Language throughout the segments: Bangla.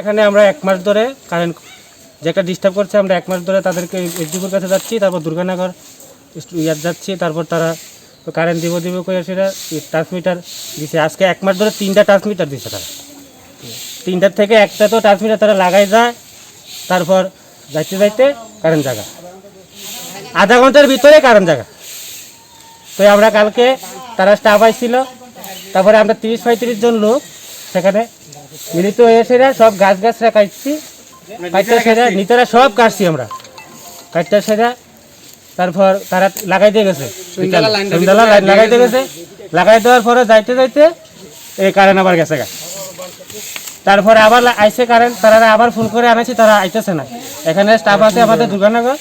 এখানে আমরা 1 মাস ধরে কারেন্ট যে একটা ডিস্টার্ব করছে, আমরা 1 মাস ধরে তাদেরকে এসডিওর কাছে যাচ্ছি, তারপর দুর্গানগর ইয়ার যাচ্ছি, তারপর তারা কারেন্ট দিব করে সেটা ট্রান্সমিটার দিছে। আজকে 1 মাস ধরে 3টা ট্রান্সমিটার দিছে তারা। 3টার থেকে একটা তো ট্রান্সমিটার তারা লাগাই যায়, তারপর যাইতে যাইতে কারেন্ট জায়গা, আধা ঘন্টার ভিতরে কারেন্ট জায়গা। তো আমরা কালকে তারা স্টাফ আইছিল, তারপরে আমরা 30-35 জন লোক সেখানে মিলিত হয়ে সেরা সব গাছরা কাটছি, কাটতে সেরা নিতেরা সব কাটছি আমরা কাটতে সেরা। তারপর তারা লাগাই দিয়ে গেছে, সন্ধ্যাবেলা লাইন লাগাই দিয়ে গেছে। লাগাই দেওয়ার পরে যাইতে যাইতে এই কারেন্ট আবার গেছে গা। তারপরে আবার আইসে কারেন্ট, তারা আবার ফোন করে আনাইছি, তারা আইতেছে না। এখানে স্টাফ আছে আমাদের দুর্গানগর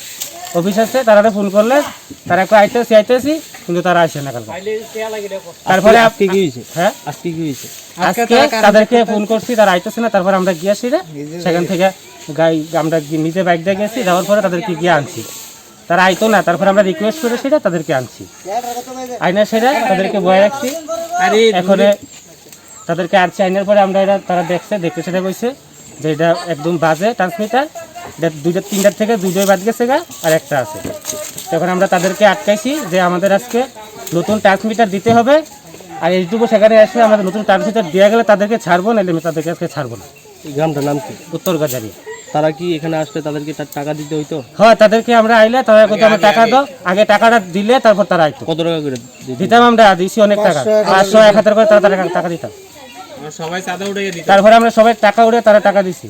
অফিস আছে, তারা ফোন করলে তারা একটু আইতেছি কিন্তু তারা আসে না কালকে। তারপরে হ্যাঁ আজকে তাদেরকে ফোন করছি, তারা আইতেছে না। তারপর আমরা গিয়েছি সেখান থেকে আমরা নিজে বাইক দিয়ে গেছি, যাওয়ার পরে তাদেরকে গিয়ে আনছি, তারা আইতো না। তারপরে আমরা রিকোয়েস্ট করে সেটা তাদেরকে আনছি, আইনা সেটা তাদেরকে বয়ে রাখছি। এখন তাদেরকে আনছি, আইনার পরে আমরা তারা দেখতে সেটা কইছে যে এটা একদম বাজে ট্রান্সমিটার, এটা 2-3টার থেকে 2টাই বাদ গেছে গা, আর একটা আছে। তখন আমরা তাদেরকে আটকাইছি যে আমাদের আজকে নতুন ট্রান্সমিটার দিতে হবে, আর এইটুকু সেখানে এসে আমাদের নতুন ট্রান্সমিটার দেওয়া গেলে তাদেরকে ছাড়বো, নাহলে তাদেরকে আজকে ছাড়বো না। এই গ্রামটার নাম কি? উত্তর গাজারি। তারা কি এখানে আসলে তাদেরকে টাকা দিতে হইতো? হ্যাঁ, তাদেরকে আমরা আইলে তারা কত আমরা টাকা দাও, আগে টাকাটা দিলে তারপর তারা আইতো। কত টাকা করে দিতাম আমরা, দিছি অনেক টাকা, 500-1000 করে তারা টাকা দিতাম। তারপরে আমরা সবাই টাকা উঠে তারা টাকা দিছি।